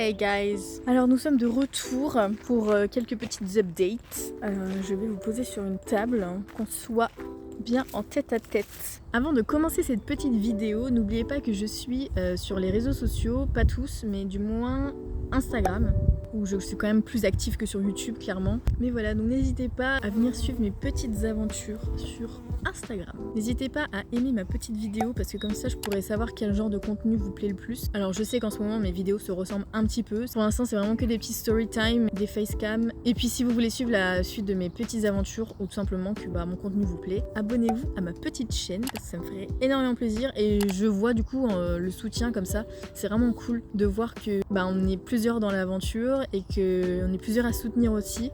Hey guys! Alors nous sommes de retour pour quelques petites updates. Je vais vous poser sur une table, qu'on soit bien en tête à tête. Avant de commencer cette petite vidéo, n'oubliez pas que je suis sur les réseaux sociaux, pas tous, mais du moins Instagram, où je suis quand même plus active que sur YouTube clairement. Mais voilà, donc n'hésitez pas à venir suivre mes petites aventures sur Instagram. N'hésitez pas à aimer ma petite vidéo parce que comme ça je pourrais savoir quel genre de contenu vous plaît le plus. Alors je sais qu'en ce moment mes vidéos se ressemblent un petit peu. Pour l'instant c'est vraiment que des petits story time, des facecam. Et puis si vous voulez suivre la suite de mes petites aventures ou tout simplement que mon contenu vous plaît, abonnez-vous à ma petite chaîne parce que ça me ferait énormément plaisir. Et je vois du coup le soutien comme ça. C'est vraiment cool de voir que on est plusieurs dans l'aventure et qu'on est plusieurs à soutenir aussi.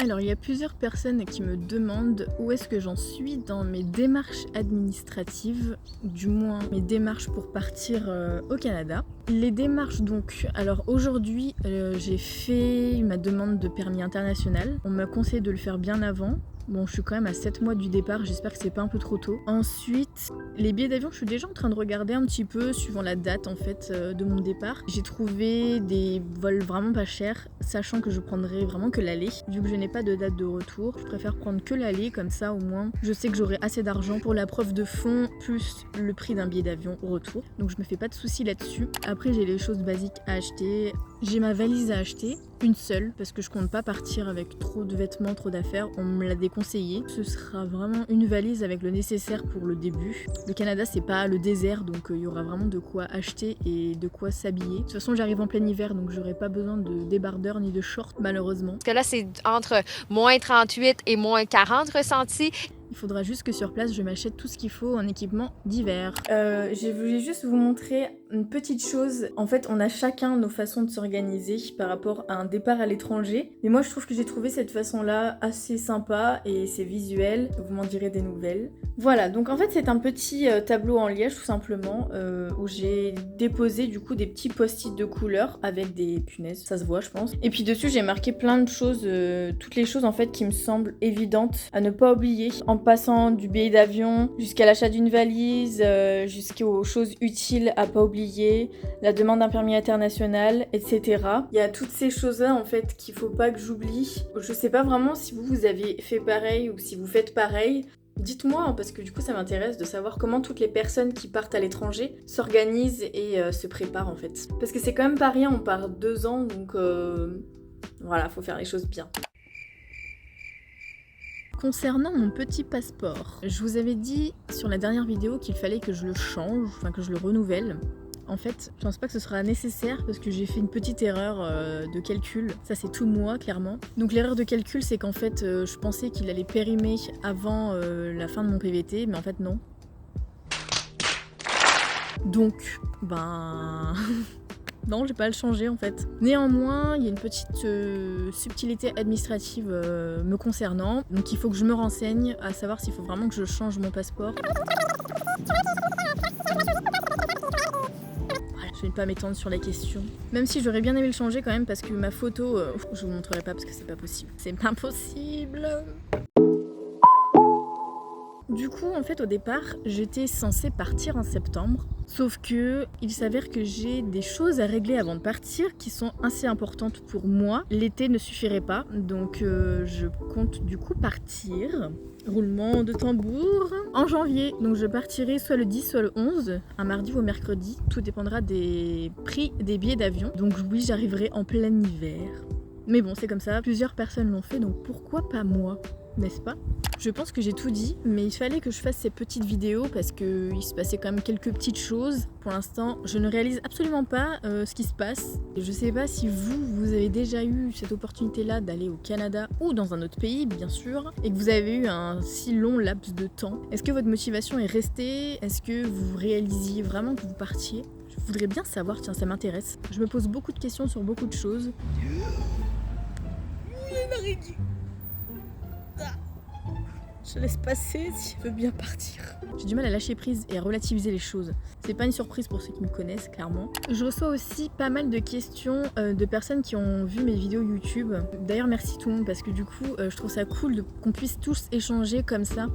Alors il y a plusieurs personnes qui me demandent où est-ce que j'en suis dans mes démarches administratives, du moins mes démarches pour partir au Canada. Les démarches donc, alors aujourd'hui j'ai fait ma demande de permis international, on m'a conseillé de le faire bien avant. Bon, je suis quand même à 7 mois du départ, j'espère que c'est pas un peu trop tôt. Ensuite, les billets d'avion, je suis déjà en train de regarder un petit peu, suivant la date en fait de mon départ. J'ai trouvé des vols vraiment pas chers, sachant que je prendrai vraiment que l'aller. Vu que je n'ai pas de date de retour, je préfère prendre que l'aller, comme ça au moins je sais que j'aurai assez d'argent pour la preuve de fond, plus le prix d'un billet d'avion au retour. Donc je me fais pas de soucis là-dessus. Après j'ai les choses basiques à acheter. J'ai ma valise à acheter, une seule, parce que je compte pas partir avec trop de vêtements, trop d'affaires, on me l'a déconseillé. Ce sera vraiment une valise avec le nécessaire pour le début. Le Canada c'est pas le désert, donc il y aura vraiment de quoi acheter et de quoi s'habiller. De toute façon j'arrive en plein hiver, donc j'aurai pas besoin de débardeurs ni de shorts malheureusement. Parce que là c'est entre moins 38 et moins 40 ressentis. Il faudra juste que sur place je m'achète tout ce qu'il faut en équipement d'hiver. Je voulais juste vous montrer une petite chose. En fait on a chacun nos façons de s'organiser par rapport à un départ à l'étranger. Mais moi je trouve que j'ai trouvé cette façon là assez sympa et c'est visuel. Vous m'en direz des nouvelles. Voilà, donc en fait c'est un petit tableau en liège tout simplement où j'ai déposé du coup des petits post-it de couleurs avec des punaises, ça se voit je pense. Et puis dessus j'ai marqué plein de choses, toutes les choses en fait qui me semblent évidentes à ne pas oublier. En passant du billet d'avion jusqu'à l'achat d'une valise, jusqu'aux choses utiles à pas oublier, la demande d'un permis international, etc. Il y a toutes ces choses-là en fait qu'il faut pas que j'oublie. Je sais pas vraiment si vous avez fait pareil ou si vous faites pareil. Dites-moi, parce que du coup ça m'intéresse de savoir comment toutes les personnes qui partent à l'étranger s'organisent et se préparent en fait. Parce que c'est quand même pas rien, on part 2 ans donc voilà, faut faire les choses bien. Concernant mon petit passeport, je vous avais dit sur la dernière vidéo qu'il fallait que je le change, enfin que je le renouvelle. En fait, je pense pas que ce sera nécessaire parce que j'ai fait une petite erreur de calcul. Ça c'est tout moi clairement. Donc l'erreur de calcul c'est qu'en fait je pensais qu'il allait périmer avant la fin de mon PVT, mais en fait non. Donc non, j'ai pas à le changer en fait. Néanmoins, il y a une petite subtilité administrative me concernant. Donc il faut que je me renseigne à savoir s'il faut vraiment que je change mon passeport. Voilà, je vais pas m'étendre sur la question. Même si j'aurais bien aimé le changer quand même parce que ma photo, je vous montrerai pas parce que c'est pas possible. C'est pas possible. Du coup, en fait, au départ, j'étais censée partir en septembre. Sauf que il s'avère que j'ai des choses à régler avant de partir qui sont assez importantes pour moi. L'été ne suffirait pas, donc je compte du coup partir. Roulement de tambour en janvier. Donc je partirai soit le 10, soit le 11, un mardi ou un mercredi. Tout dépendra des prix des billets d'avion. Donc oui, j'arriverai en plein hiver. Mais bon, c'est comme ça. Plusieurs personnes l'ont fait, donc pourquoi pas moi ? N'est-ce pas? Je pense que j'ai tout dit, mais il fallait que je fasse ces petites vidéos parce qu'il se passait quand même quelques petites choses. Pour l'instant, je ne réalise absolument pas ce qui se passe. Je sais pas si vous avez déjà eu cette opportunité-là d'aller au Canada ou dans un autre pays, bien sûr, et que vous avez eu un si long laps de temps. Est-ce que votre motivation est restée? Est-ce que vous réalisiez vraiment que vous partiez? Je voudrais bien savoir, tiens, ça m'intéresse. Je me pose beaucoup de questions sur beaucoup de choses. Il y a une araignée. Je laisse passer si elle veut bien partir. J'ai du mal à lâcher prise et à relativiser les choses. C'est pas une surprise pour ceux qui me connaissent, clairement. Je reçois aussi pas mal de questions de personnes qui ont vu mes vidéos YouTube. D'ailleurs, merci tout le monde parce que du coup, je trouve ça cool qu'on puisse tous échanger comme ça.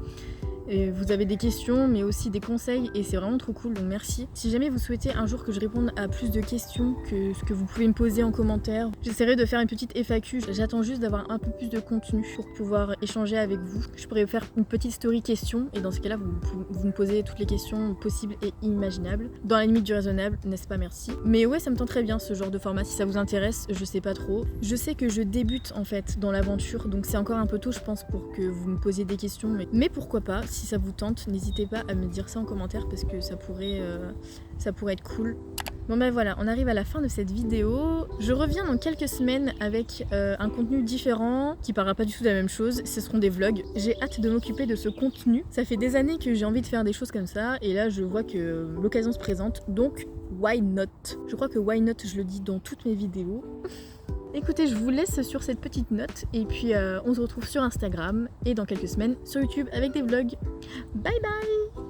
Et vous avez des questions mais aussi des conseils et c'est vraiment trop cool, donc merci. Si jamais vous souhaitez un jour que je réponde à plus de questions que ce que vous pouvez me poser en commentaire, j'essaierai de faire une petite FAQ. J'attends juste d'avoir un peu plus de contenu pour pouvoir échanger avec vous. Je pourrais faire une petite story question et dans ce cas là vous me posez toutes les questions possibles et imaginables. Dans la limite du raisonnable, n'est-ce pas, merci. Mais ouais, ça me tente très bien ce genre de format, si ça vous intéresse, je sais pas trop. Je sais que je débute en fait dans l'aventure, donc c'est encore un peu tôt je pense pour que vous me posiez des questions, mais pourquoi pas, si ça vous tente, n'hésitez pas à me dire ça en commentaire parce que ça pourrait être cool. Bon ben voilà, on arrive à la fin de cette vidéo. Je reviens dans quelques semaines avec un contenu différent qui parlera pas du tout de la même chose. Ce seront des vlogs. J'ai hâte de m'occuper de ce contenu. Ça fait des années que j'ai envie de faire des choses comme ça et là je vois que l'occasion se présente. Donc why not? Je crois que why not je le dis dans toutes mes vidéos. Écoutez, je vous laisse sur cette petite note et puis on se retrouve sur Instagram et dans quelques semaines sur YouTube avec des vlogs. Bye bye!